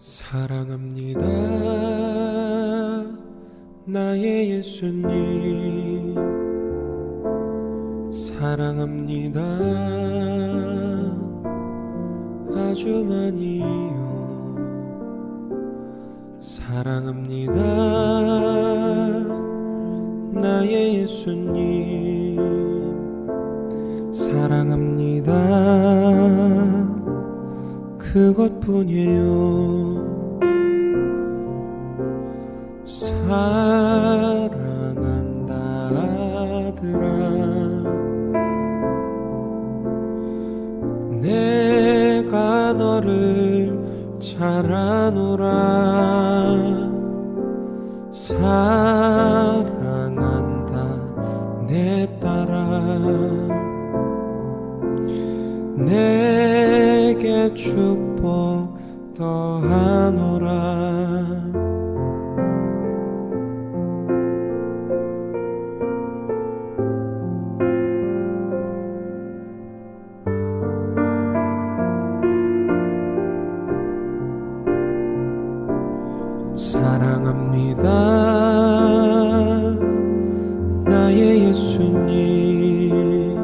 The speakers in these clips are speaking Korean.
사랑합니다 나의 예수님, 사랑합니다 아주 많이요. 사랑합니다 나의 예수님, 사랑합니다 그것뿐이에요. 사랑한다 아들아, 내가 너를 잘 아노라. 사랑한다 내 딸아, 내게 축복 더하노라. 사랑합니다 나의 예수님,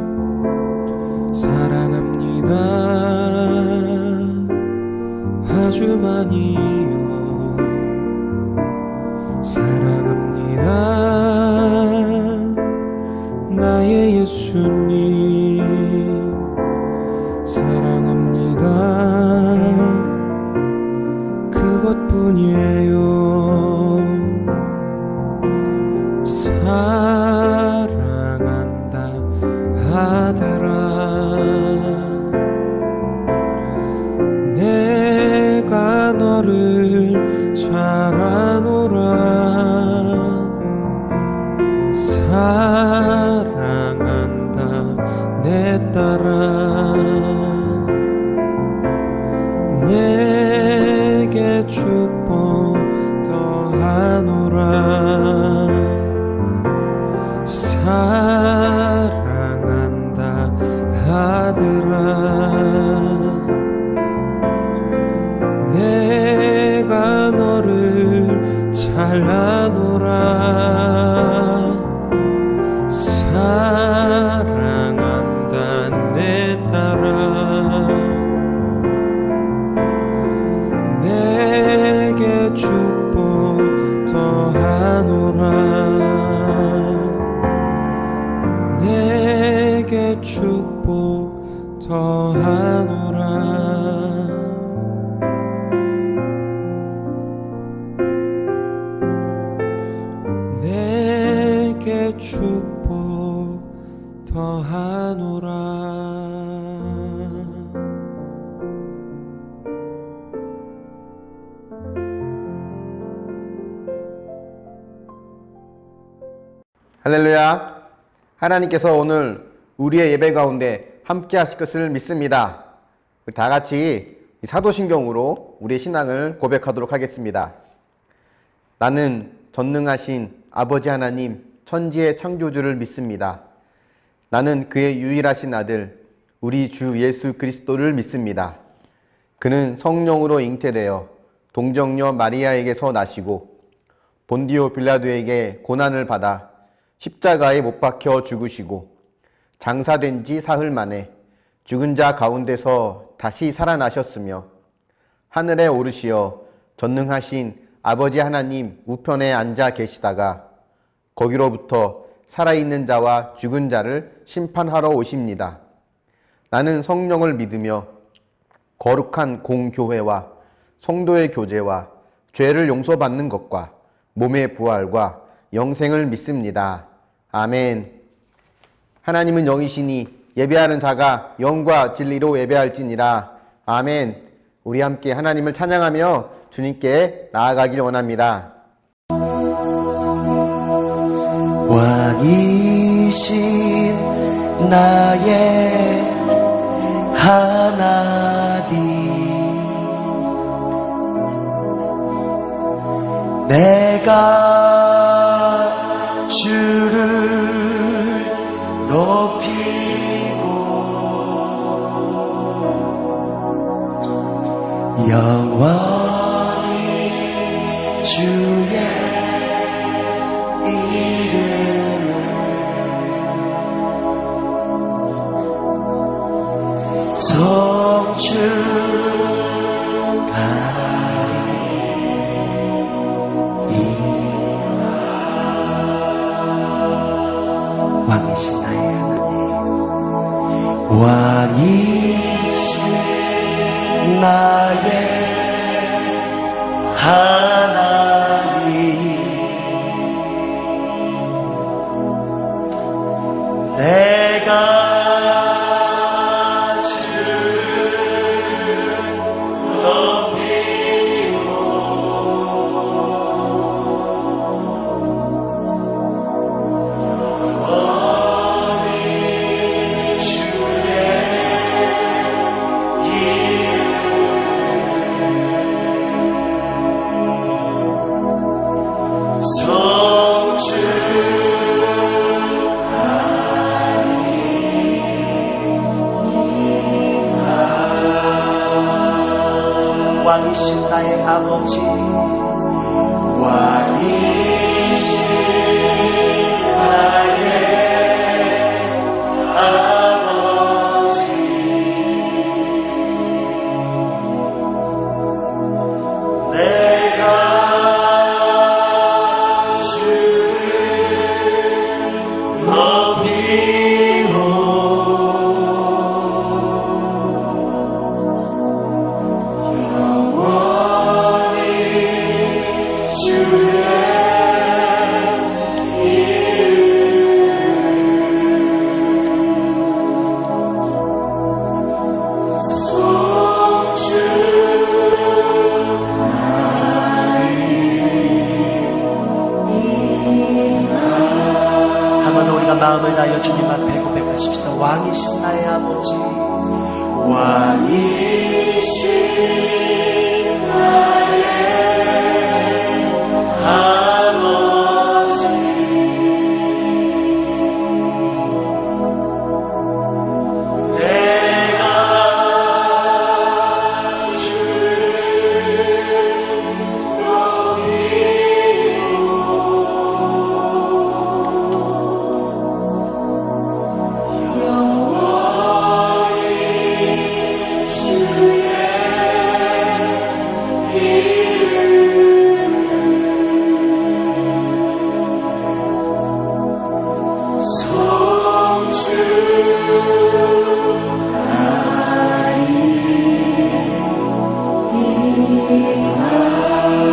사랑합니다 아주 많이요. 사랑합니다 나의 예수님, 사랑합니다 그것뿐이에요. 사랑한다 아들아, 내가 너를 잘 아노라. 사랑한다 내 딸아, 내게 축복 더하노라. 사랑한다 아들아, 내가 너를 잘 아노라. 사랑한다 내 딸아, 내게 축복 더하노라. 내게 축복 더하노라. 내게 축복 더하노라. 할렐루야. 하나님께서 오늘 우리의 예배 가운데 함께 하실 것을 믿습니다. 우리 다 같이 사도신경으로 우리의 신앙을 고백하도록 하겠습니다. 나는 전능하신 아버지 하나님 천지의 창조주를 믿습니다. 나는 그의 유일하신 아들 우리 주 예수 그리스도를 믿습니다. 그는 성령으로 잉태되어 동정녀 마리아에게서 나시고 본디오 빌라도에게 고난을 받아 십자가에 못 박혀 죽으시고 장사된 지 사흘 만에 죽은 자 가운데서 다시 살아나셨으며 하늘에 오르시어 전능하신 아버지 하나님 우편에 앉아 계시다가 거기로부터 살아있는 자와 죽은 자를 심판하러 오십니다. 나는 성령을 믿으며 거룩한 공교회와 성도의 교제와 죄를 용서받는 것과 몸의 부활과 영생을 믿습니다. 아멘. 하나님은 영이시니 예배하는 자가 영과 진리로 예배할지니라. 아멘. 우리 함께 하나님을 찬양하며 주님께 나아가길 원합니다. 왕이신 나의 하나님, 내가 주를 높이고 영원히 왕이신 나의 하나님, 왕이신 나의 하나님, 내가 왕이신 나의 아버지, 왕이신 나의 아버지, 내가 주를 높이고 마음을 다하여 주님 앞에 고백하십시다. 왕이신 나의 아버지, 왕이신 나의 아버지, 내가 주를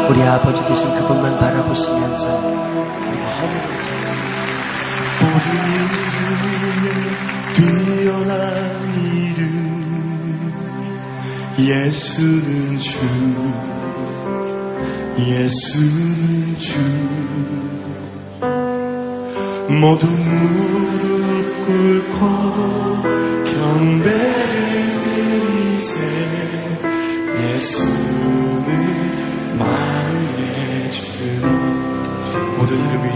우리 아버지 되신 그분만 바라보시면서 우리가 허물을 뛰어난 이름 예수는 주, 예수는 주. 모두 무릎 꿇고 경배를 드리세. 예수는 만유의 주. 모든 이름 위에,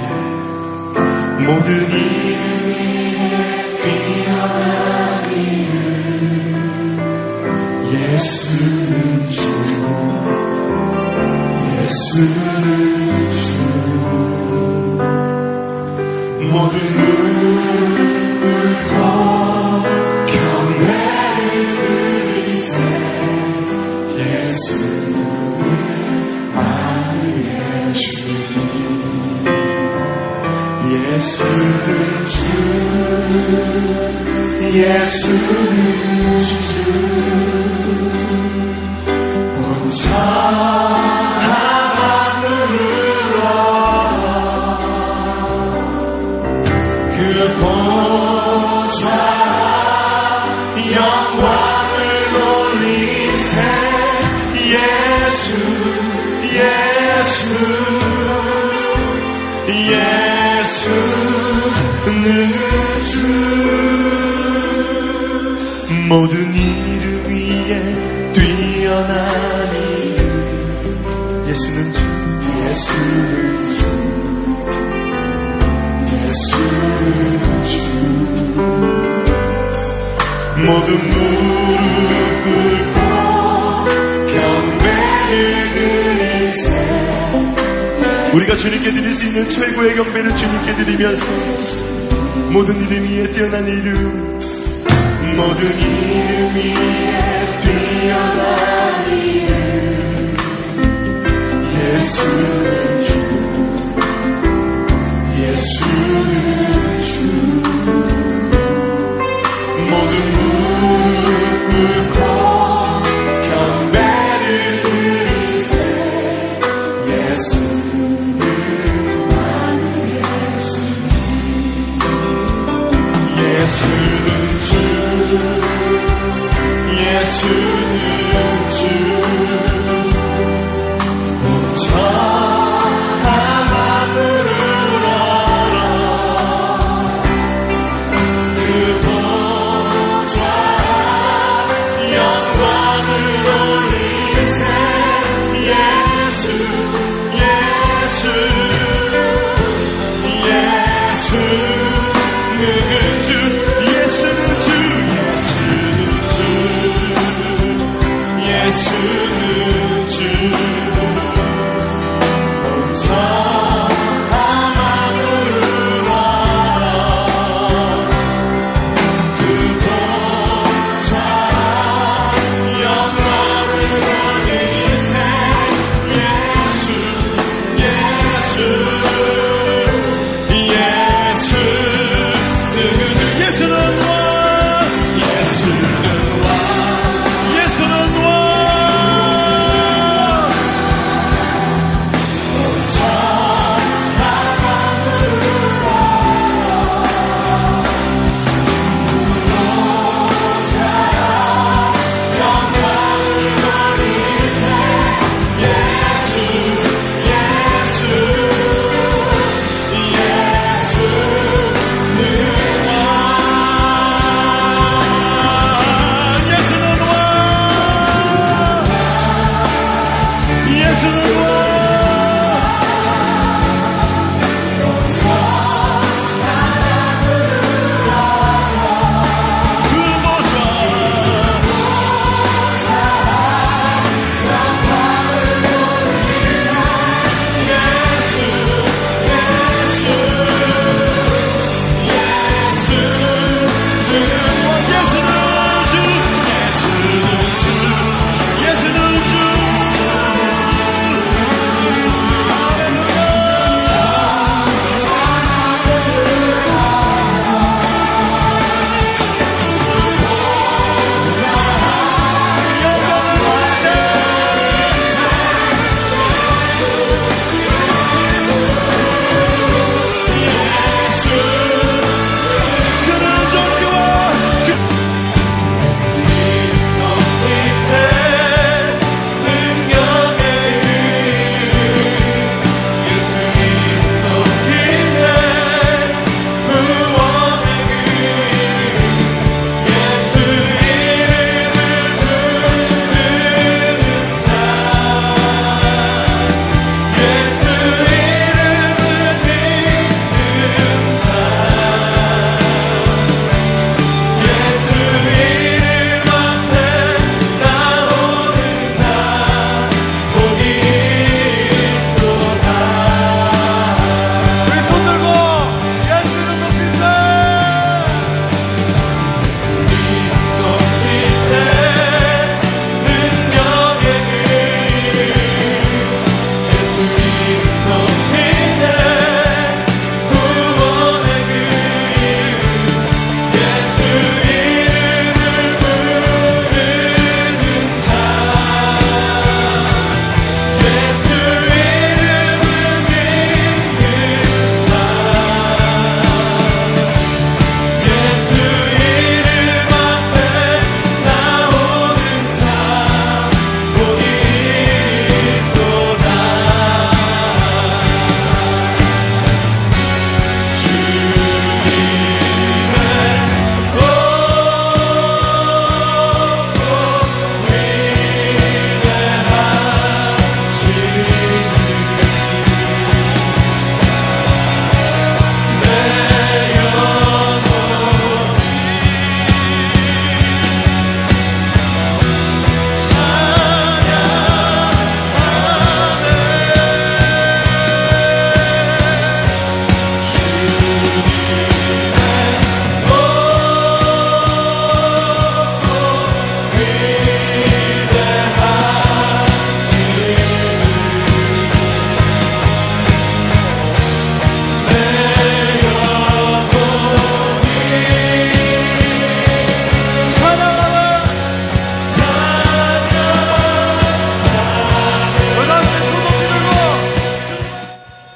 모든 이름 위에 뛰어난 이름 예수는 주, 예수는 주. 모든 무릎 꿇고 경배를 드리세. 예수는 만유의 주, 예수는 주, 예수는 주. 온 천하만으로 그 보좌 영광을 돌리세. 예수, 예수, 예수는 주. 모든 이름 위에 뛰어난 이름 예수는 주, 예수는 주, 예수는 주. 모든 무릎 꿇고 경배를 드리세. 우리가 주님께 드릴 수 있는 최고의 경배를 주님께 드리면서 모든 이름 위에 뛰어난 이름, 모든 이름 위에 뛰어난 이름 예수는 주 예수는 주 모든 무릎 꿇고 경배를 드리세 예수는 만유의 주님 예수는 주 예수는 주 온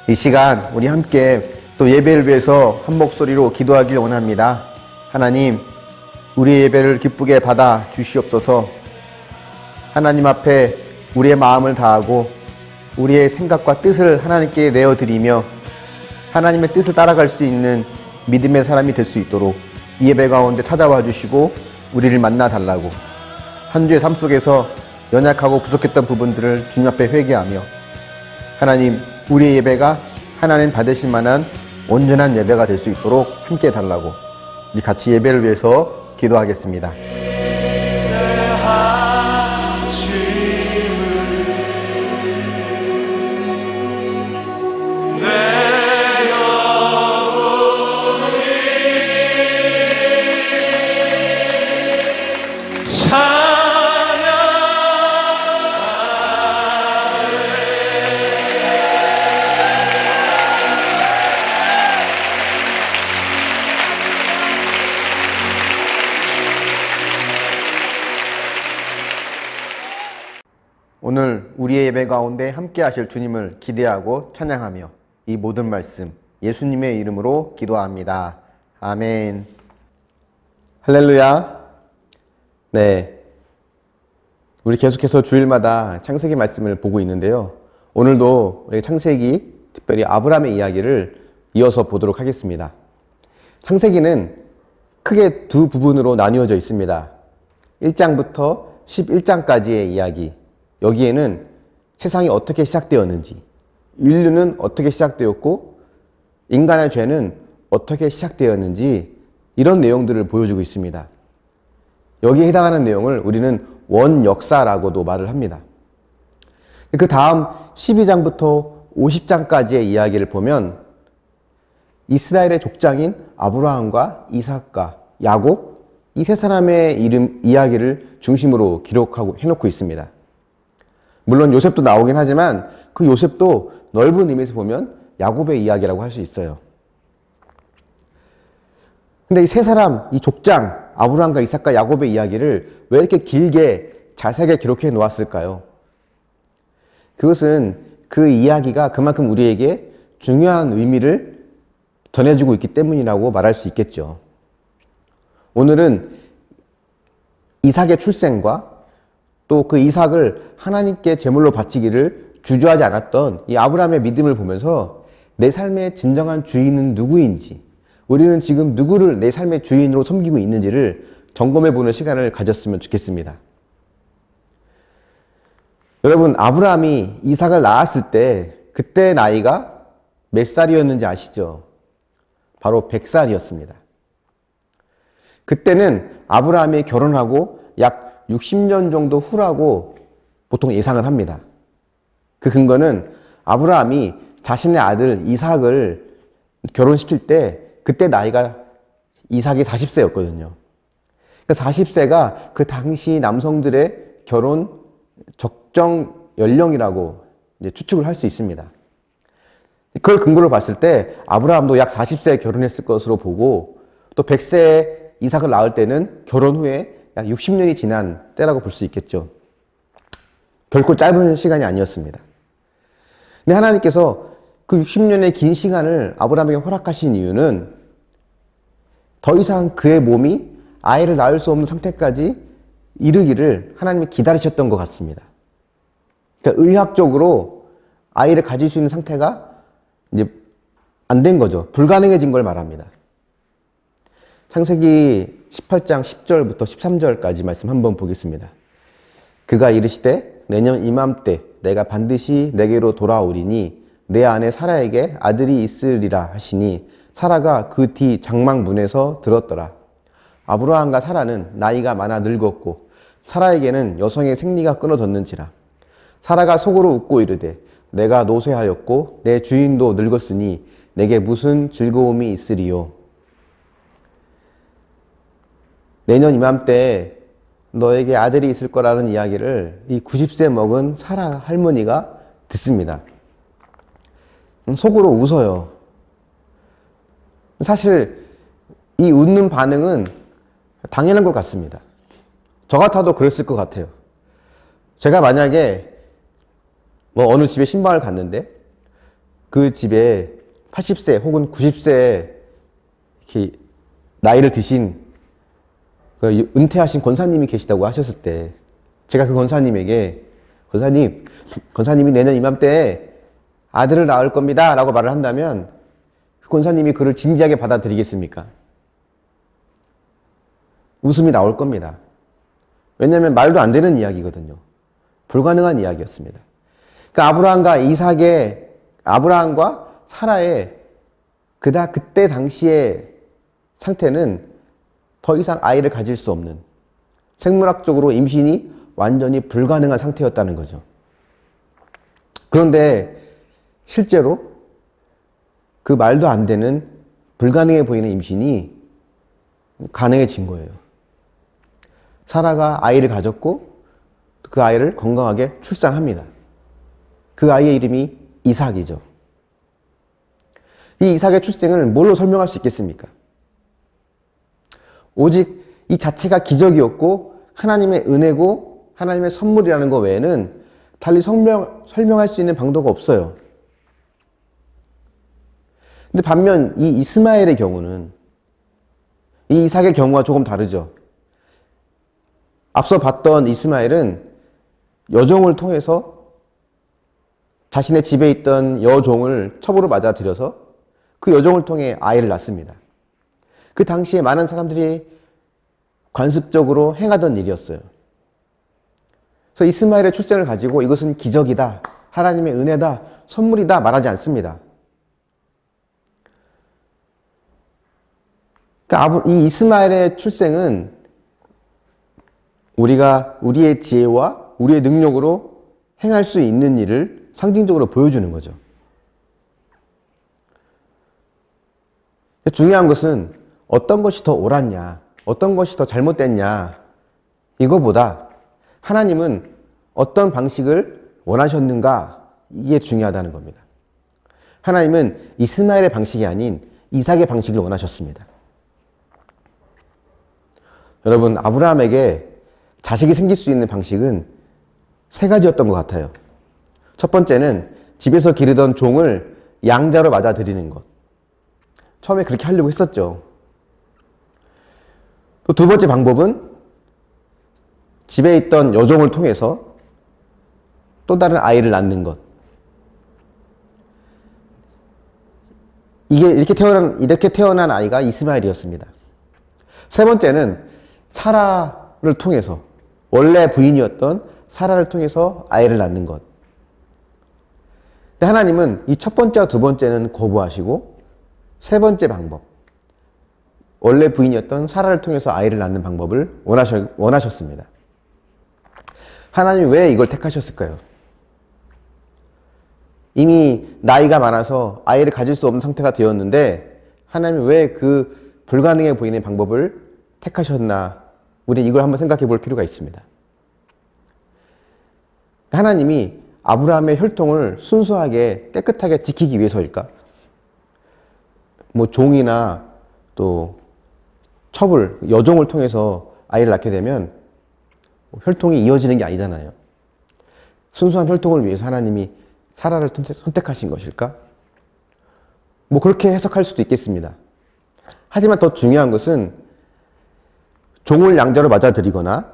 이 시간 우리 함께 또 예배를 위해서 한 목소리로 기도하길 원합니다. 하나님, 우리의 예배를 기쁘게 받아 주시옵소서. 하나님 앞에 우리의 마음을 다하고 우리의 생각과 뜻을 하나님께 내어드리며 하나님의 뜻을 따라갈 수 있는 믿음의 사람이 될 수 있도록 이 예배 가운데 찾아와 주시고 우리를 만나 달라고, 한 주의 삶 속에서 연약하고 부족했던 부분들을 주님 앞에 회개하며 하나님, 우리의 예배가 하나님 받으실 만한 온전한 예배가 될 수 있도록 함께 해달라고 우리 같이 예배를 위해서 기도하겠습니다. 오늘 우리의 예배 가운데 함께 하실 주님을 기대하고 찬양하며 이 모든 말씀 예수님의 이름으로 기도합니다. 아멘. 할렐루야. 네, 우리 계속해서 주일마다 창세기 말씀을 보고 있는데요. 오늘도 우리 창세기, 특별히 아브라함의 이야기를 이어서 보도록 하겠습니다. 창세기는 크게 두 부분으로 나뉘어져 있습니다. 1장부터 11장까지의 이야기, 여기에는 세상이 어떻게 시작되었는지, 인류는 어떻게 시작되었고 인간의 죄는 어떻게 시작되었는지, 이런 내용들을 보여주고 있습니다. 여기에 해당하는 내용을 우리는 원역사라고도 말을 합니다. 그 다음 12장부터 50장까지의 이야기를 보면 이스라엘의 족장인 아브라함과 이삭과 야곱, 이 세 사람의 이야기를 중심으로 기록하고 해놓고 있습니다. 물론 요셉도 나오긴 하지만 그 요셉도 넓은 의미에서 보면 야곱의 이야기라고 할 수 있어요. 근데 이 세 사람, 이 족장, 아브라함과 이삭과 야곱의 이야기를 왜 이렇게 길게 자세하게 기록해 놓았을까요? 그것은 그 이야기가 그만큼 우리에게 중요한 의미를 전해주고 있기 때문이라고 말할 수 있겠죠. 오늘은 이삭의 출생과 또 그 이삭을 하나님께 제물로 바치기를 주저하지 않았던 이 아브라함의 믿음을 보면서 내 삶의 진정한 주인은 누구인지, 우리는 지금 누구를 내 삶의 주인으로 섬기고 있는지를 점검해 보는 시간을 가졌으면 좋겠습니다. 여러분, 아브라함이 이삭을 낳았을 때 그때 나이가 몇 살이었는지 아시죠? 바로 100살이었습니다. 그때는 아브라함이 결혼하고 약 60년 정도 후라고 보통 예상을 합니다. 그 근거는 아브라함이 자신의 아들 이삭을 결혼시킬 때 그때 나이가 이삭이 40세였거든요. 그러니까 40세가 그 당시 남성들의 결혼 적정 연령이라고 이제 추측을 할 수 있습니다. 그걸 근거로 봤을 때 아브라함도 약 40세에 결혼했을 것으로 보고, 또 100세에 이삭을 낳을 때는 결혼 후에 약 60년이 지난 때라고 볼 수 있겠죠. 결코 짧은 시간이 아니었습니다. 근데 하나님께서 그 60년의 긴 시간을 아브라함에게 허락하신 이유는 더 이상 그의 몸이 아이를 낳을 수 없는 상태까지 이르기를 하나님이 기다리셨던 것 같습니다. 그러니까 의학적으로 아이를 가질 수 있는 상태가 이제 안 된 거죠. 불가능해진 걸 말합니다. 창세기 18장 10절부터 13절까지 말씀 한번 보겠습니다. 그가 이르시되 내년 이맘때 내가 반드시 내게로 돌아오리니 내 아내 사라에게 아들이 있으리라 하시니 사라가 그 뒤 장막문에서 들었더라. 아브라함과 사라는 나이가 많아 늙었고 사라에게는 여성의 생리가 끊어졌는지라. 사라가 속으로 웃고 이르되 내가 노쇠하였고 내 주인도 늙었으니 내게 무슨 즐거움이 있으리요. 내년 이맘때 너에게 아들이 있을 거라는 이야기를 이 90세 먹은 사라 할머니가 듣습니다. 속으로 웃어요. 사실 이 웃는 반응은 당연한 것 같습니다. 저 같아도 그랬을 것 같아요. 제가 만약에 어느 집에 신방을 갔는데 그 집에 80세 혹은 90세 이렇게 나이를 드신 그 은퇴하신 권사님이 계시다고 하셨을 때 제가 그 권사님에게 권사님이 내년 이맘때에 아들을 낳을 겁니다 라고 말을 한다면 그 권사님이 그를 진지하게 받아들이겠습니까? 웃음이 나올 겁니다. 왜냐하면 말도 안 되는 이야기거든요. 불가능한 이야기였습니다. 그러니까 아브라함과 사라의 그때 당시의 상태는 더 이상 아이를 가질 수 없는, 생물학적으로 임신이 완전히 불가능한 상태였다는 거죠. 그런데 실제로 그 말도 안 되는 불가능해 보이는 임신이 가능해진 거예요. 사라가 아이를 가졌고 그 아이를 건강하게 출산합니다. 그 아이의 이름이 이삭이죠. 이 이삭의 출생을 뭘로 설명할 수 있겠습니까? 오직 이 자체가 기적이었고 하나님의 은혜고 하나님의 선물이라는 것 외에는 달리 설명할 수 있는 방도가 없어요. 근데 반면 이 이스마엘의 경우는 이 이삭의 경우와 조금 다르죠. 앞서 봤던 이스마엘은 여종을 통해서 자신의 집에 있던 여종을 첩으로 맞아들여서 그 여종을 통해 아이를 낳습니다. 그 당시에 많은 사람들이 관습적으로 행하던 일이었어요. 그래서 이스마엘의 출생을 가지고 이것은 기적이다, 하나님의 은혜다, 선물이다 말하지 않습니다. 그러니까 이 이스마엘의 출생은 우리가 우리의 지혜와 우리의 능력으로 행할 수 있는 일을 상징적으로 보여주는 거죠. 중요한 것은 어떤 것이 더 옳았냐, 어떤 것이 더 잘못됐냐, 이거보다 하나님은 어떤 방식을 원하셨는가, 이게 중요하다는 겁니다. 하나님은 이스마엘의 방식이 아닌 이삭의 방식을 원하셨습니다. 여러분, 아브라함에게 자식이 생길 수 있는 방식은 세 가지였던 것 같아요. 첫 번째는 집에서 기르던 종을 양자로 맞아들이는 것. 처음에 그렇게 하려고 했었죠. 또 두 번째 방법은 집에 있던 여종을 통해서 또 다른 아이를 낳는 것. 이렇게 태어난 아이가 이스마엘이었습니다. 세 번째는 사라를 통해서, 원래 부인이었던 사라를 통해서 아이를 낳는 것. 근데 하나님은 이 첫 번째와 두 번째는 거부하시고 세 번째 방법, 원래 부인이었던 사라를 통해서 아이를 낳는 방법을 원하셨습니다. 하나님이 왜 이걸 택하셨을까요? 이미 나이가 많아서 아이를 가질 수 없는 상태가 되었는데 하나님이 왜 그 불가능해 보이는 방법을 택하셨나? 우리 이걸 한번 생각해 볼 필요가 있습니다. 하나님이 아브라함의 혈통을 순수하게 깨끗하게 지키기 위해서일까? 종이나 또 첩을, 여종을 통해서 아이를 낳게 되면 혈통이 이어지는 게 아니잖아요. 순수한 혈통을 위해서 하나님이 사라를 선택하신 것일까? 그렇게 해석할 수도 있겠습니다. 하지만 더 중요한 것은 종을 양자로 맞아들이거나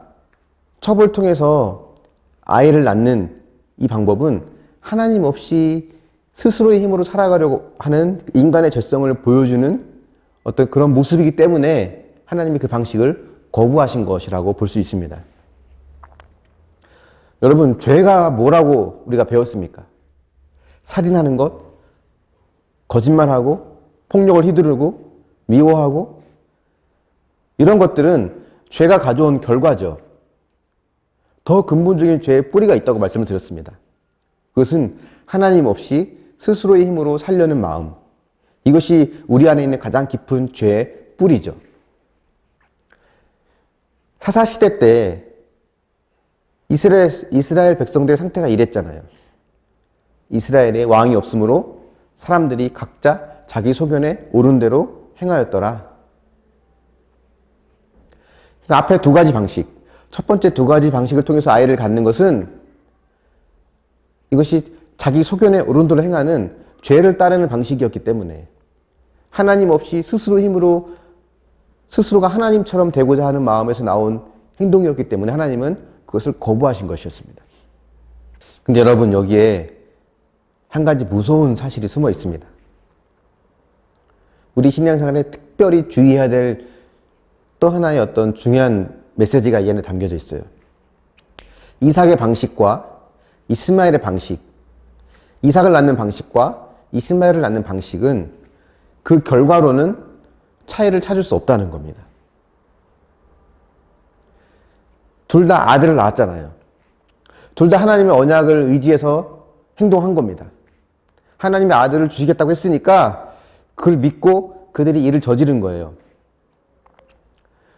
첩을 통해서 아이를 낳는 이 방법은 하나님 없이 스스로의 힘으로 살아가려고 하는 인간의 죄성을 보여주는 어떤 그런 모습이기 때문에 하나님이 그 방식을 거부하신 것이라고 볼 수 있습니다. 여러분, 죄가 뭐라고 우리가 배웠습니까? 살인하는 것, 거짓말하고, 폭력을 휘두르고, 미워하고, 이런 것들은 죄가 가져온 결과죠. 더 근본적인 죄의 뿌리가 있다고 말씀을 드렸습니다. 그것은 하나님 없이 스스로의 힘으로 살려는 마음, 이것이 우리 안에 있는 가장 깊은 죄의 뿌리죠. 사사시대 때 이스라엘 백성들의 상태가 이랬잖아요. 이스라엘에 왕이 없으므로 사람들이 각자 자기 소견에 옳은 대로 행하였더라. 앞에 두 가지 방식, 첫 번째 두 가지 방식을 통해서 아이를 갖는 것은 이것이 자기 소견에 옳은 대로 행하는 죄를 따르는 방식이었기 때문에 하나님 없이 스스로가 하나님처럼 되고자 하는 마음에서 나온 행동이었기 때문에 하나님은 그것을 거부하신 것이었습니다. 근데 여러분, 여기에 한 가지 무서운 사실이 숨어 있습니다. 우리 신앙생활에 특별히 주의해야 될 또 하나의 어떤 중요한 메시지가 이 안에 담겨져 있어요. 이삭의 방식과 이스마엘의 방식, 이삭을 낳는 방식과 이스마엘을 낳는 방식은 그 결과로는 차이를 찾을 수 없다는 겁니다. 둘 다 아들을 낳았잖아요. 둘 다 하나님의 언약을 의지해서 행동한 겁니다. 하나님의 아들을 주시겠다고 했으니까 그걸 믿고 그들이 일을 저지른 거예요.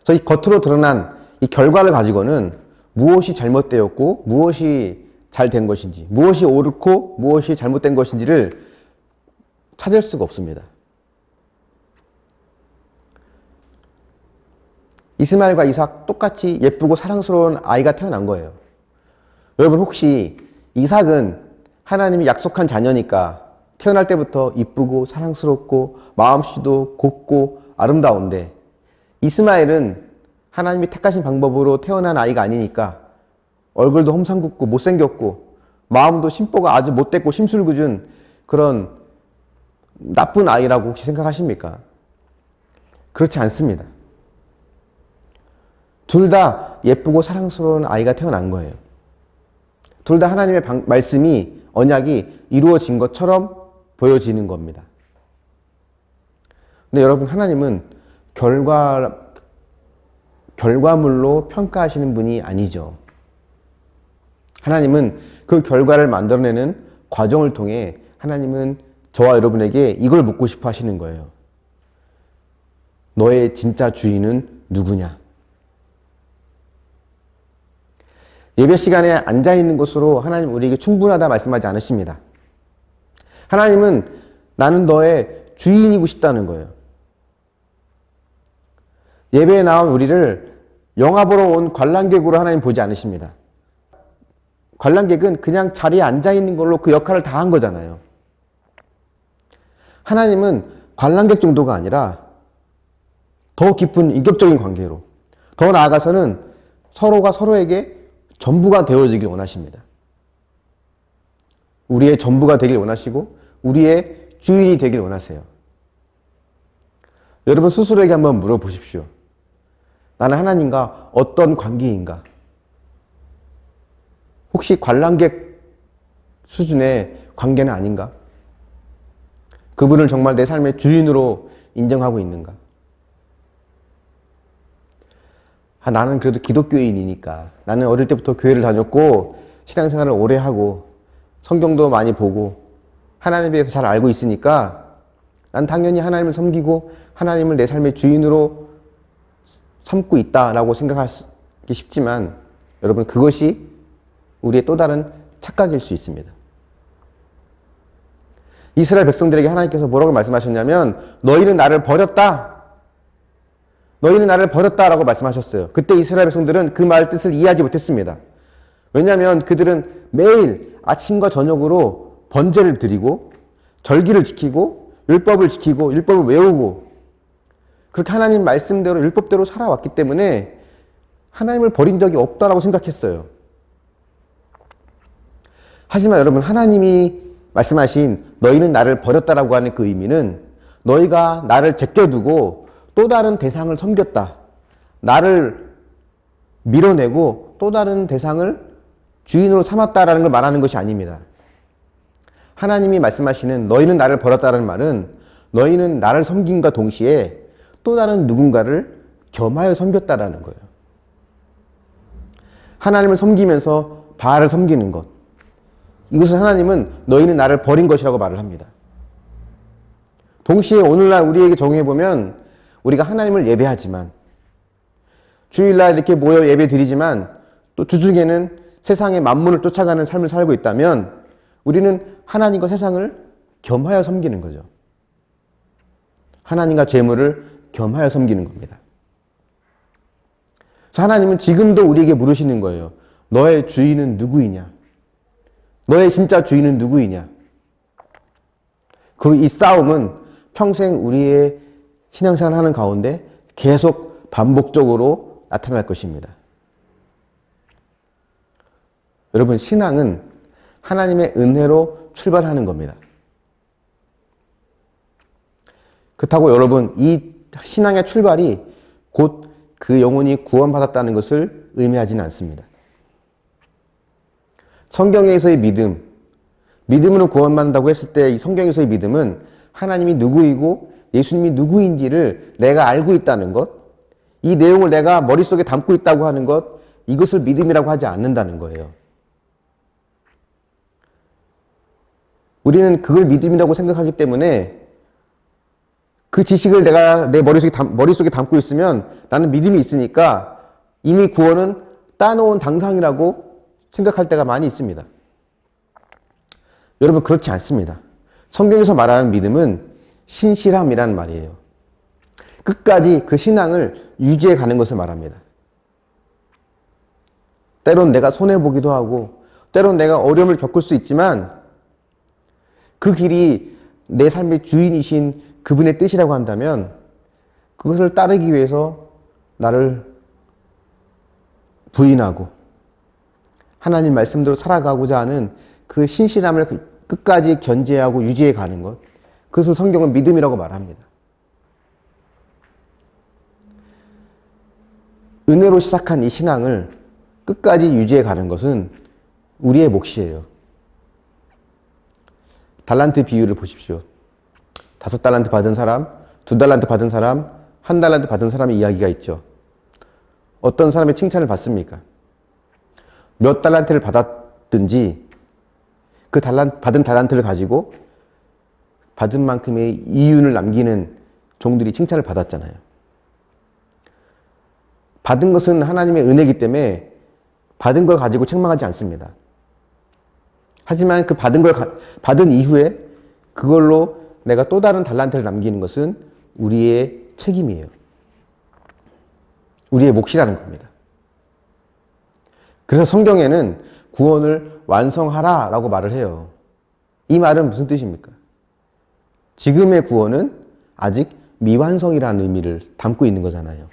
그래서 이 겉으로 드러난 이 결과를 가지고는 무엇이 잘못되었고 무엇이 잘 된 것인지, 무엇이 옳고 무엇이 잘못된 것인지를 찾을 수가 없습니다. 이스마엘과 이삭 똑같이 예쁘고 사랑스러운 아이가 태어난 거예요. 여러분, 혹시 이삭은 하나님이 약속한 자녀니까 태어날 때부터 이쁘고 사랑스럽고 마음씨도 곱고 아름다운데, 이스마엘은 하나님이 택하신 방법으로 태어난 아이가 아니니까 얼굴도 험상궂고 못생겼고 마음도 심보가 아주 못됐고 심술궂은 그런 나쁜 아이라고 혹시 생각하십니까? 그렇지 않습니다. 둘 다 예쁘고 사랑스러운 아이가 태어난 거예요. 둘 다 하나님의 말씀이, 언약이 이루어진 것처럼 보여지는 겁니다. 근데 여러분, 하나님은 결과물로 평가하시는 분이 아니죠. 하나님은 그 결과를 만들어내는 과정을 통해 하나님은 저와 여러분에게 이걸 묻고 싶어 하시는 거예요. 너의 진짜 주인은 누구냐? 예배 시간에 앉아있는 것으로 하나님 우리에게 충분하다 말씀하지 않으십니다. 하나님은 나는 너의 주인이고 싶다는 거예요. 예배에 나온 우리를 영화 보러 온 관람객으로 하나님 보지 않으십니다. 관람객은 그냥 자리에 앉아있는 걸로 그 역할을 다 한 거잖아요. 하나님은 관람객 정도가 아니라 더 깊은 인격적인 관계로, 더 나아가서는 서로가 서로에게 전부가 되어지길 원하십니다. 우리의 전부가 되길 원하시고 우리의 주인이 되길 원하세요. 여러분 스스로에게 한번 물어보십시오. 나는 하나님과 어떤 관계인가? 혹시 관람객 수준의 관계는 아닌가? 그분을 정말 내 삶의 주인으로 인정하고 있는가? 나는 그래도 기독교인이니까, 나는 어릴 때부터 교회를 다녔고 신앙생활을 오래 하고 성경도 많이 보고 하나님에 대해서 잘 알고 있으니까 난 당연히 하나님을 섬기고 하나님을 내 삶의 주인으로 삼고 있다라고 생각하기 쉽지만, 여러분 그것이 우리의 또 다른 착각일 수 있습니다. 이스라엘 백성들에게 하나님께서 뭐라고 말씀하셨냐면, 너희는 나를 버렸다. 너희는 나를 버렸다라고 말씀하셨어요. 그때 이스라엘 백성들은 그 말 뜻을 이해하지 못했습니다. 왜냐하면 그들은 매일 아침과 저녁으로 번제를 드리고 절기를 지키고 율법을 지키고 율법을 외우고 그렇게 하나님 말씀대로 율법대로 살아왔기 때문에 하나님을 버린 적이 없다라고 생각했어요. 하지만 여러분, 하나님이 말씀하신 너희는 나를 버렸다라고 하는 그 의미는 너희가 나를 제껴두고 또 다른 대상을 섬겼다, 나를 밀어내고 또 다른 대상을 주인으로 삼았다라는 걸 말하는 것이 아닙니다. 하나님이 말씀하시는 너희는 나를 버렸다라는 말은 너희는 나를 섬김과 동시에 또 다른 누군가를 겸하여 섬겼다라는 거예요. 하나님을 섬기면서 바알을 섬기는 것, 이것을 하나님은 너희는 나를 버린 것이라고 말을 합니다. 동시에 오늘날 우리에게 적용해보면 우리가 하나님을 예배하지만, 주일날 이렇게 모여 예배 드리지만 또 주중에는 세상의 만물을 쫓아가는 삶을 살고 있다면 우리는 하나님과 세상을 겸하여 섬기는 거죠. 하나님과 재물을 겸하여 섬기는 겁니다. 하나님은 지금도 우리에게 물으시는 거예요. 너의 주인은 누구이냐? 너의 진짜 주인은 누구이냐? 그리고 이 싸움은 평생 우리의 신앙생활을 하는 가운데 계속 반복적으로 나타날 것입니다. 여러분, 신앙은 하나님의 은혜로 출발하는 겁니다. 그렇다고 여러분, 이 신앙의 출발이 곧 그 영혼이 구원받았다는 것을 의미하지는 않습니다. 성경에서의 믿음, 믿음으로 구원받는다고 했을 때 이 성경에서의 믿음은 하나님이 누구이고 예수님이 누구인지를 내가 알고 있다는 것, 이 내용을 내가 머릿속에 담고 있다고 하는 것, 이것을 믿음이라고 하지 않는다는 거예요. 우리는 그걸 믿음이라고 생각하기 때문에 그 지식을 내가 내 머릿속에 담고 있으면 나는 믿음이 있으니까 이미 구원은 따놓은 당상이라고 생각할 때가 많이 있습니다. 여러분, 그렇지 않습니다. 성경에서 말하는 믿음은 신실함이라는 말이에요. 끝까지 그 신앙을 유지해 가는 것을 말합니다. 때론 내가 손해보기도 하고 때론 내가 어려움을 겪을 수 있지만 그 길이 내 삶의 주인이신 그분의 뜻이라고 한다면 그것을 따르기 위해서 나를 부인하고 하나님 말씀대로 살아가고자 하는 그 신실함을 끝까지 견제하고 유지해 가는 것, 그것을 성경은 믿음이라고 말합니다. 은혜로 시작한 이 신앙을 끝까지 유지해 가는 것은 우리의 몫이에요. 달란트 비유를 보십시오. 5달란트 받은 사람, 2달란트 받은 사람, 1달란트 받은 사람의 이야기가 있죠. 어떤 사람의 칭찬을 받습니까? 몇 달란트를 받았든지 그 받은 달란트를 가지고 받은 만큼의 이윤을 남기는 종들이 칭찬을 받았잖아요. 받은 것은 하나님의 은혜이기 때문에 받은 걸 가지고 책망하지 않습니다. 하지만 그 받은 이후에 그걸로 내가 또 다른 달란트를 남기는 것은 우리의 책임이에요. 우리의 몫이라는 겁니다. 그래서 성경에는 구원을 완성하라 라고 말을 해요. 이 말은 무슨 뜻입니까? 지금의 구원은 아직 미완성이라는 의미를 담고 있는 거잖아요.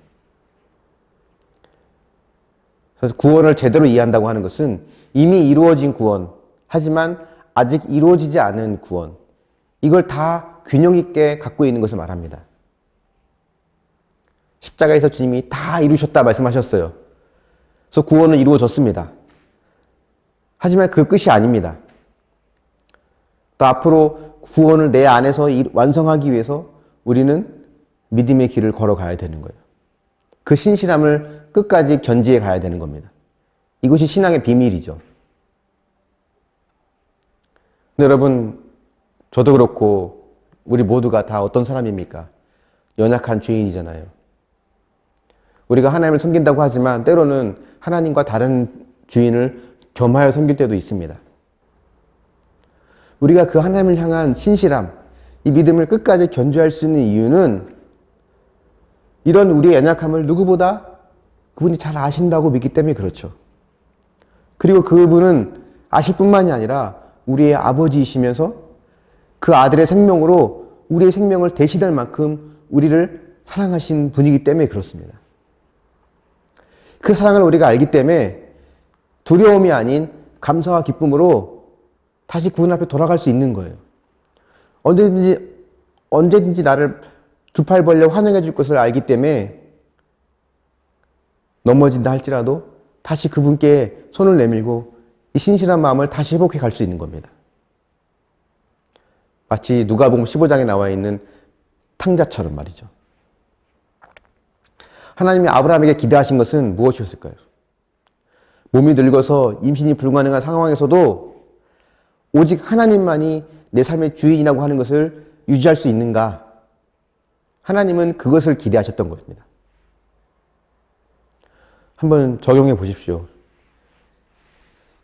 그래서 구원을 제대로 이해한다고 하는 것은 이미 이루어진 구원, 하지만 아직 이루어지지 않은 구원, 이걸 다 균형 있게 갖고 있는 것을 말합니다. 십자가에서 주님이 다 이루셨다 말씀하셨어요. 그래서 구원은 이루어졌습니다. 하지만 그 끝이 아닙니다. 또 앞으로 구원을 내 안에서 완성하기 위해서 우리는 믿음의 길을 걸어가야 되는 거예요. 그 신실함을 끝까지 견지해 가야 되는 겁니다. 이것이 신앙의 비밀이죠. 근데 여러분, 저도 그렇고 우리 모두가 다 어떤 사람입니까? 연약한 죄인이잖아요. 우리가 하나님을 섬긴다고 하지만 때로는 하나님과 다른 주인을 겸하여 섬길 때도 있습니다. 우리가 그 하나님을 향한 신실함, 이 믿음을 끝까지 견주할 수 있는 이유는 이런 우리의 연약함을 누구보다 그분이 잘 아신다고 믿기 때문에 그렇죠. 그리고 그분은 아실 뿐만이 아니라 우리의 아버지이시면서 그 아들의 생명으로 우리의 생명을 대신할 만큼 우리를 사랑하신 분이기 때문에 그렇습니다. 그 사랑을 우리가 알기 때문에 두려움이 아닌 감사와 기쁨으로 다시 그분 앞에 돌아갈 수 있는 거예요. 언제든지 나를 두 팔 벌려 환영해 줄 것을 알기 때문에 넘어진다 할지라도 다시 그분께 손을 내밀고 이 신실한 마음을 다시 회복해 갈 수 있는 겁니다. 마치 누가복음 15장에 나와 있는 탕자처럼 말이죠. 하나님이 아브라함에게 기대하신 것은 무엇이었을까요? 몸이 늙어서 임신이 불가능한 상황에서도 오직 하나님만이 내 삶의 주인이라고 하는 것을 유지할 수 있는가? 하나님은 그것을 기대하셨던 것입니다. 한번 적용해 보십시오.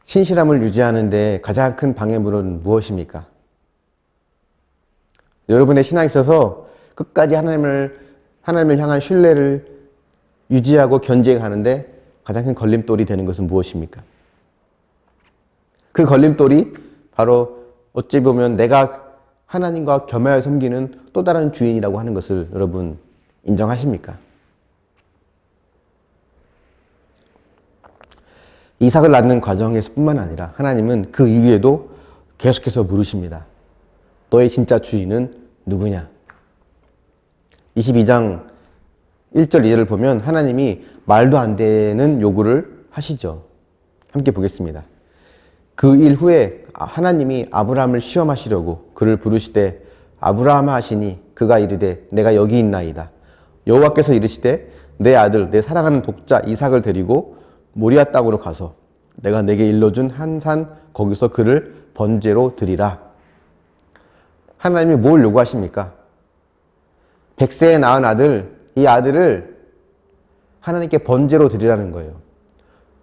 신실함을 유지하는데 가장 큰 방해물은 무엇입니까? 여러분의 신앙에 있어서 끝까지 하나님을 향한 신뢰를 유지하고 견지해 가는데 가장 큰 걸림돌이 되는 것은 무엇입니까? 그 걸림돌이 바로 어찌 보면 내가 하나님과 겸하여 섬기는 또 다른 주인이라고 하는 것을 여러분 인정하십니까? 이삭을 낳는 과정에서 뿐만 아니라 하나님은 그 이후에도 계속해서 물으십니다. 너의 진짜 주인은 누구냐? 22장 1절 2절을 보면 하나님이 말도 안 되는 요구를 하시죠. 함께 보겠습니다. 그 일 후에 하나님이 아브라함을 시험하시려고 그를 부르시되 아브라함아 하시니 그가 이르되 내가 여기 있나이다. 여호와께서 이르시되 내 아들 내 사랑하는 독자 이삭을 데리고 모리아 땅으로 가서 내가 내게 일러준 한 산 거기서 그를 번제로 드리라. 하나님이 뭘 요구하십니까? 100세에 낳은 아들, 이 아들을 하나님께 번제로 드리라는 거예요.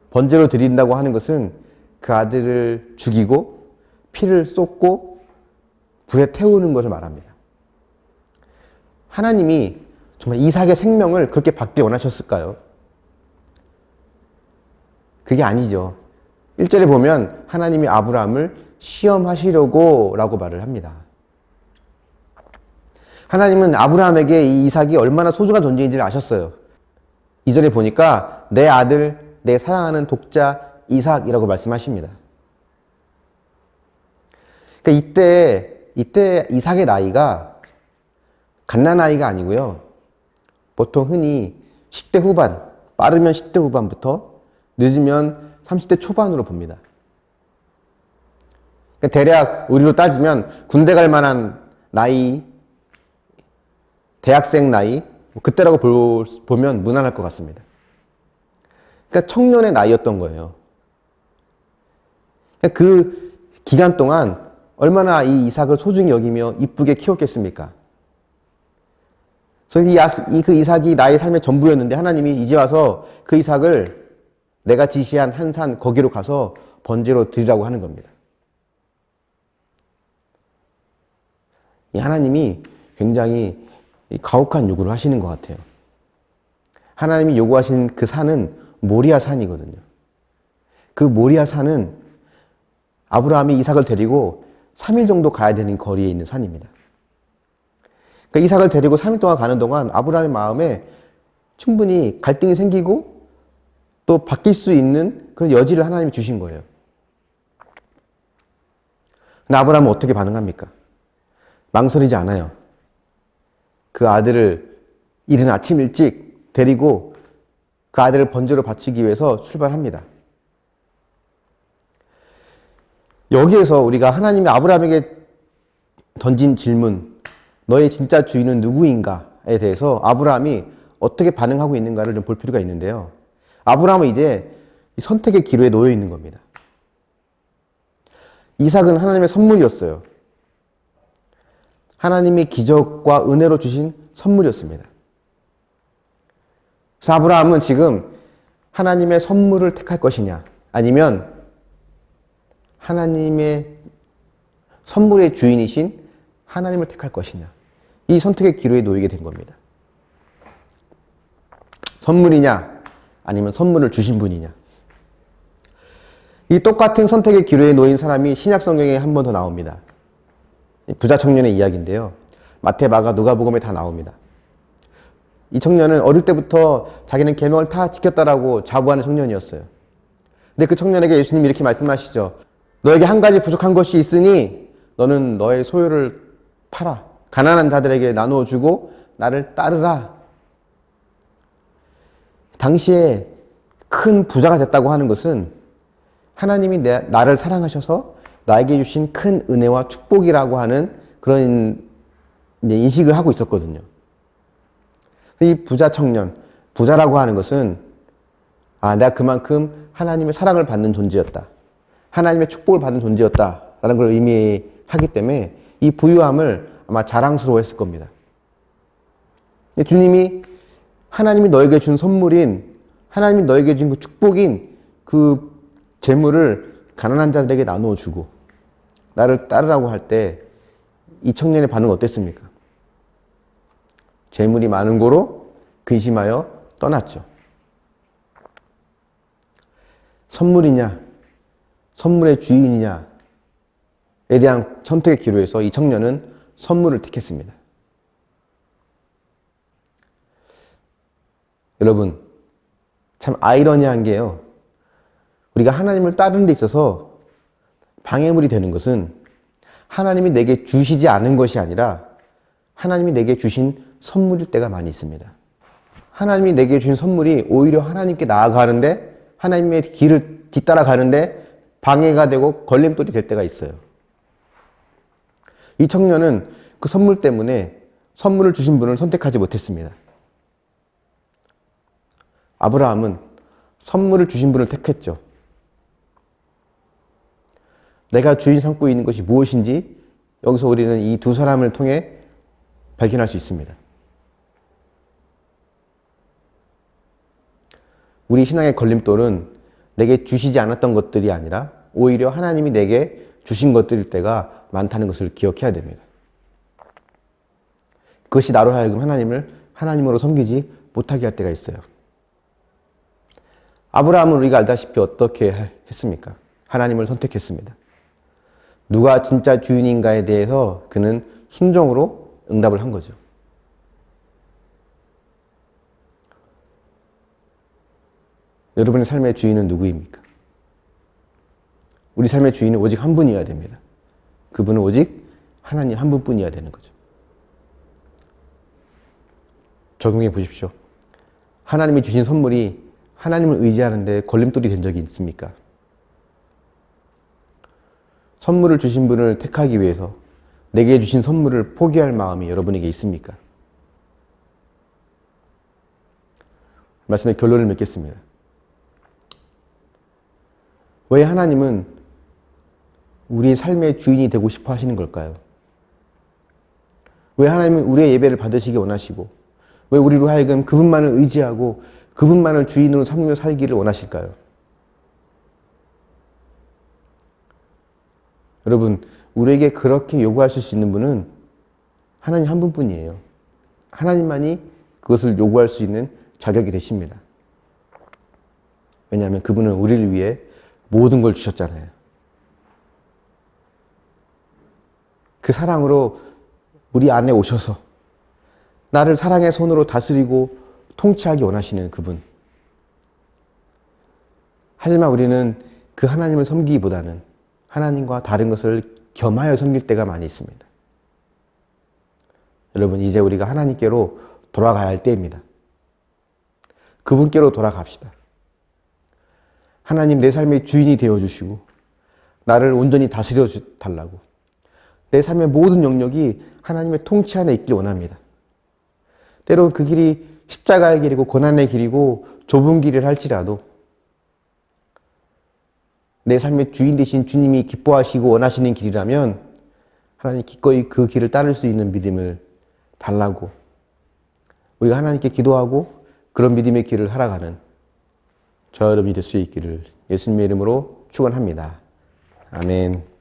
번제로 드린다고 하는 것은 그 아들을 죽이고 피를 쏟고 불에 태우는 것을 말합니다. 하나님이 정말 이삭의 생명을 그렇게 받기 원하셨을까요? 그게 아니죠. 1절에 보면 하나님이 아브라함을 시험하시려고 라고 말을 합니다. 하나님은 아브라함에게 이 이삭이 얼마나 소중한 존재인지를 아셨어요. 2절에 보니까 내 아들, 내 사랑하는 독자 이삭이라고 말씀하십니다. 그러니까 이때 이삭의 나이가 갓난 나이가 아니고요. 보통 흔히 10대 후반, 빠르면 10대 후반부터 늦으면 30대 초반으로 봅니다. 그러니까 대략 우리로 따지면 군대 갈 만한 나이, 대학생 나이, 그때라고 보면 무난할 것 같습니다. 그러니까 청년의 나이였던 거예요. 그러니까 그 기간 동안 얼마나 이 이삭을 소중히 여기며 이쁘게 키웠겠습니까? 그래서 그 이삭이 나의 삶의 전부였는데 하나님이 이제 와서 그 이삭을 내가 지시한 한 산 거기로 가서 번제로 드리라고 하는 겁니다. 이 하나님이 굉장히 가혹한 요구를 하시는 것 같아요. 하나님이 요구하신 그 산은 모리아 산이거든요. 그 모리아 산은 아브라함이 이삭을 데리고 3일 정도 가야 되는 거리에 있는 산입니다. 그러니까 이삭을 데리고 3일 동안 가는 동안 아브라함의 마음에 충분히 갈등이 생기고 또 바뀔 수 있는 그런 여지를 하나님이 주신 거예요. 근데 아브라함은 어떻게 반응합니까? 망설이지 않아요. 그 아들을 이른 아침 일찍 데리고 그 아들을 번제로 바치기 위해서 출발합니다. 여기에서 우리가 하나님이 아브라함에게 던진 질문, 너의 진짜 주인은 누구인가에 대해서 아브라함이 어떻게 반응하고 있는가를 좀 볼 필요가 있는데요. 아브라함은 이제 선택의 기로에 놓여 있는 겁니다. 이삭은 하나님의 선물이었어요. 하나님이 기적과 은혜로 주신 선물이었습니다. 그래서 아브라함은 지금 하나님의 선물을 택할 것이냐, 아니면 하나님의 선물의 주인이신 하나님을 택할 것이냐, 이 선택의 기로에 놓이게 된 겁니다. 선물이냐, 아니면 선물을 주신 분이냐. 이 똑같은 선택의 기로에 놓인 사람이 신약 성경에 한 번 더 나옵니다. 부자 청년의 이야기인데요. 마태, 마가, 누가복음에 다 나옵니다. 이 청년은 어릴 때부터 자기는 계명을 다 지켰다라고 자부하는 청년이었어요. 근데 그 청년에게 예수님이 이렇게 말씀하시죠. 너에게 한 가지 부족한 것이 있으니 너는 너의 소유를 팔아 가난한 자들에게 나누어 주고 나를 따르라. 당시에 큰 부자가 됐다고 하는 것은 하나님이 나를 사랑하셔서 나에게 주신 큰 은혜와 축복이라고 하는 그런 인식을 하고 있었거든요. 이 부자 청년, 부자라고 하는 것은 내가 그만큼 하나님의 사랑을 받는 존재였다. 하나님의 축복을 받는 존재였다라는 걸 의미하기 때문에 이 부유함을 아마 자랑스러워했을 겁니다. 주님이 하나님이 너에게 준 선물인, 하나님이 너에게 준 그 축복인 그 재물을 가난한 자들에게 나누어 주고 나를 따르라고 할 때 이 청년의 반응은 어땠습니까? 재물이 많은 고로 근심하여 떠났죠. 선물이냐, 선물의 주인이냐에 대한 선택의 기로에서 이 청년은 선물을 택했습니다. 여러분, 참 아이러니한 게요. 우리가 하나님을 따르는 데 있어서 방해물이 되는 것은 하나님이 내게 주시지 않은 것이 아니라 하나님이 내게 주신 선물일 때가 많이 있습니다. 하나님이 내게 주신 선물이 오히려 하나님께 나아가는데, 하나님의 길을 뒤따라가는데 방해가 되고 걸림돌이 될 때가 있어요. 이 청년은 그 선물 때문에 선물을 주신 분을 선택하지 못했습니다. 아브라함은 선물을 주신 분을 택했죠. 내가 주인 삼고 있는 것이 무엇인지 여기서 우리는 이 두 사람을 통해 발견할 수 있습니다. 우리 신앙의 걸림돌은 내게 주시지 않았던 것들이 아니라 오히려 하나님이 내게 주신 것들일 때가 많다는 것을 기억해야 됩니다. 그것이 나로 하여금 하나님을 하나님으로 섬기지 못하게 할 때가 있어요. 아브라함은 우리가 알다시피 어떻게 했습니까? 하나님을 선택했습니다. 누가 진짜 주인인가에 대해서 그는 순종으로 응답을 한 거죠. 여러분의 삶의 주인은 누구입니까? 우리 삶의 주인은 오직 한 분이어야 됩니다. 그분은 오직 하나님 한 분뿐이어야 되는 거죠. 적용해 보십시오. 하나님이 주신 선물이 하나님을 의지하는데 걸림돌이 된 적이 있습니까? 선물을 주신 분을 택하기 위해서 내게 주신 선물을 포기할 마음이 여러분에게 있습니까? 말씀의 결론을 맺겠습니다. 왜 하나님은 우리의 삶의 주인이 되고 싶어 하시는 걸까요? 왜 하나님은 우리의 예배를 받으시기 원하시고, 왜 우리로 하여금 그분만을 의지하고 그분만을 주인으로 삼으며 살기를 원하실까요? 여러분, 우리에게 그렇게 요구하실 수 있는 분은 하나님 한 분뿐이에요. 하나님만이 그것을 요구할 수 있는 자격이 되십니다. 왜냐하면 그분은 우리를 위해 모든 걸 주셨잖아요. 그 사랑으로 우리 안에 오셔서 나를 사랑의 손으로 다스리고 통치하기 원하시는 그분. 하지만 우리는 그 하나님을 섬기기보다는 하나님과 다른 것을 겸하여 섬길 때가 많이 있습니다. 여러분, 이제 우리가 하나님께로 돌아가야 할 때입니다. 그분께로 돌아갑시다. 하나님, 내 삶의 주인이 되어주시고 나를 온전히 다스려 달라고, 내 삶의 모든 영역이 하나님의 통치 안에 있길 원합니다. 때론 그 길이 십자가의 길이고 고난의 길이고 좁은 길을 할지라도 내 삶의 주인 되신 주님이 기뻐하시고 원하시는 길이라면 하나님 기꺼이 그 길을 따를 수 있는 믿음을 달라고, 우리가 하나님께 기도하고 그런 믿음의 길을 살아가는 저와 여러분이 될 수 있기를 예수님의 이름으로 축원합니다. 아멘.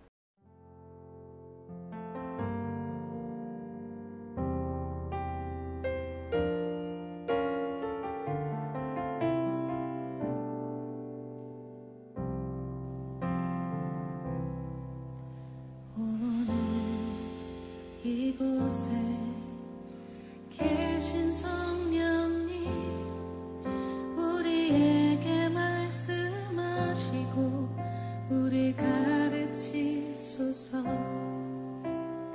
이곳에 계신 성령님, 우리에게 말씀하시고 우리 가르치소서.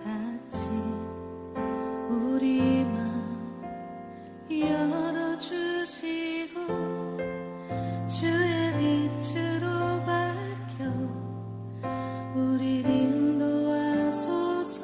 같이 우리 마음 열어주시고 주의 빛으로 밝혀 우리를 인도하소서.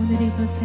오늘 이곳에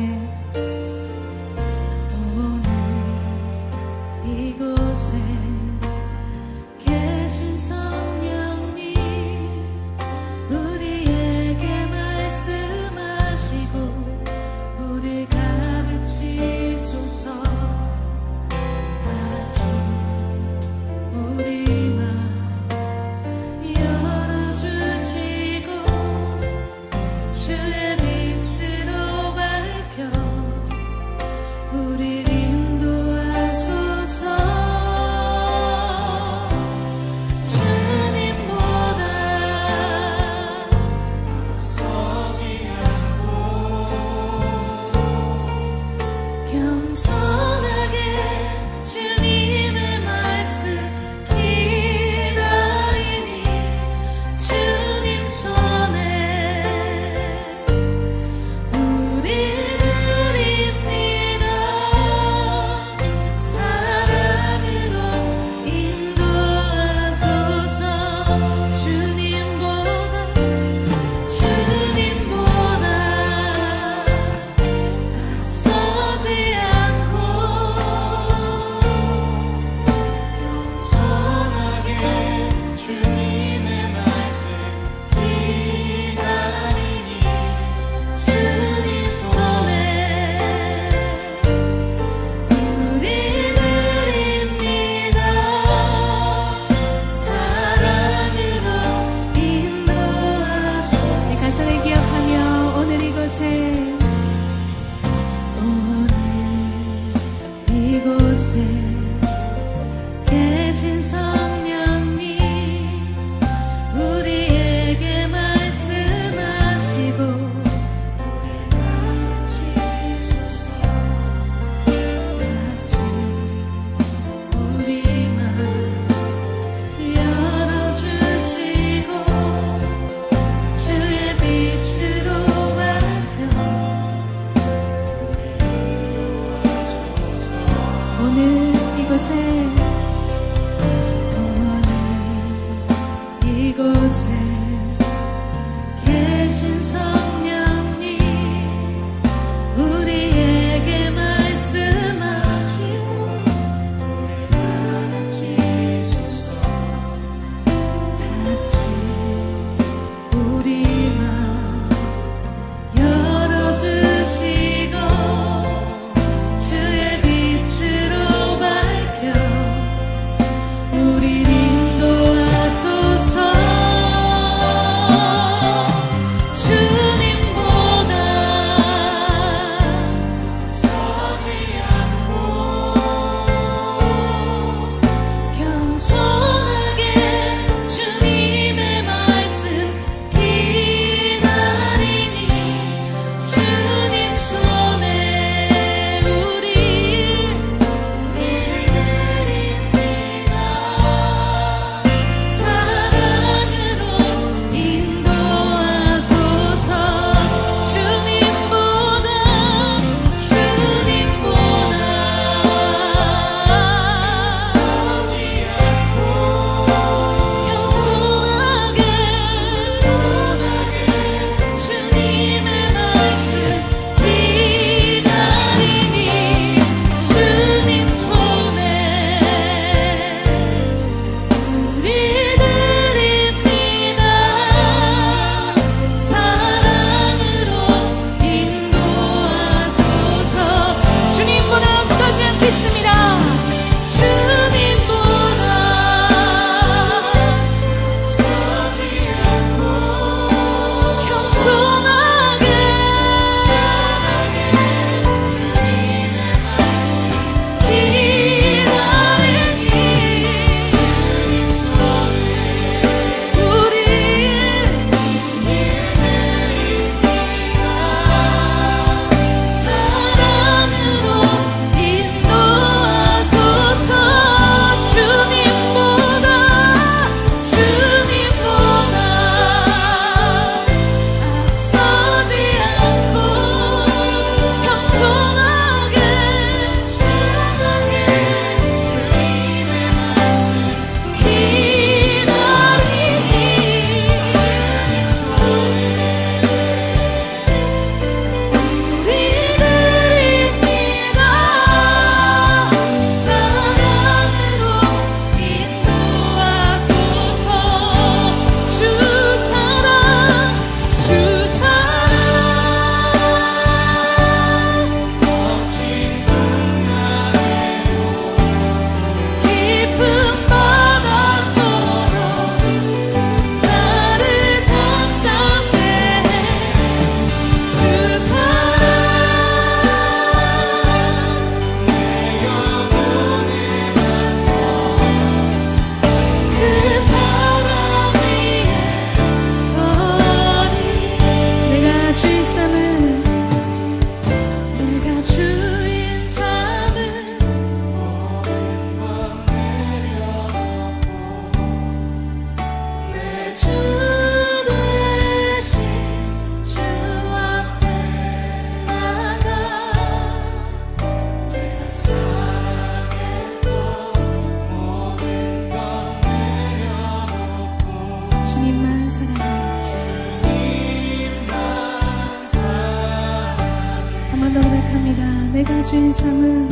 번 더 고백합니다. 내가 주인 삼은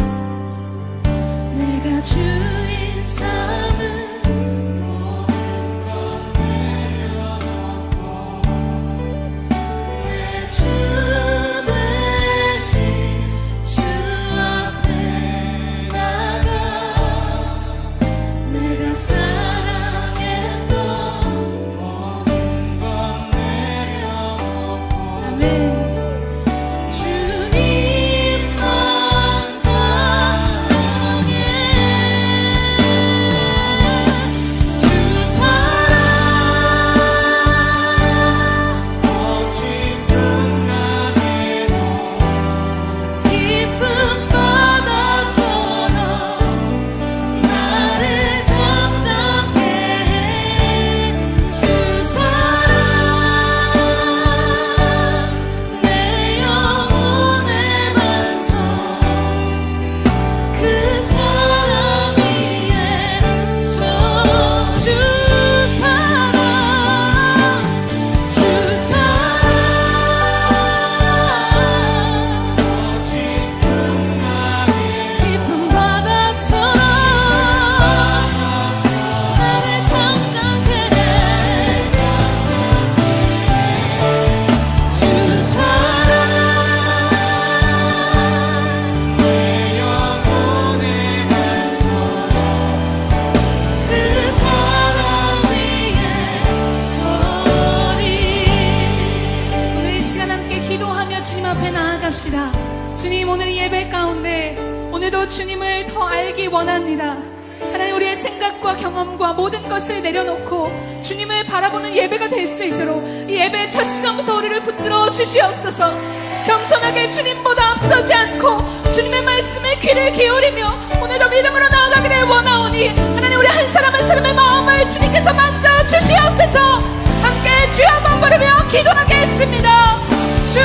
내가 주인 삼은 모든 것 내려놓고 내 주 되신 주 앞에 나가 내가 사랑했던 모든 것 내려놓고 아멘. 주님만 사랑해 주 사랑 거친 풍랑에도 깊은 바다처럼 나를 잠잠케 해 주 사랑 내 영혼의 반석 그 사랑 위에 서 주 사랑 거친 풍랑에 깊은 바다처럼 나를 잠잠케 해 주 사랑 내 영혼의 반석 그 사랑 위에 서리. 오늘 이 시간 함께 기도하며 주님 앞에 나아갑시다. 주님, 오늘 이 예배 가운데 오늘도 주님을 더 알기 원합니다. 하나님, 우리의 생각과 경험과 모든 것을 내려놓고 주님을 바라보는 예배가 될 수 있도록 이 예배의 첫 시간부터 우리를 붙들어 주시옵소서. 겸손하게 주님보다 앞서지 않고 주님의 말씀에 귀를 기울이며 오늘도 믿음으로 나아가기를 원하오니 하나님, 우리 한 사람 한 사람의 마음을 주님께서 만져 주시옵소서. 함께 주여 한번 부르며 기도하겠습니다. 주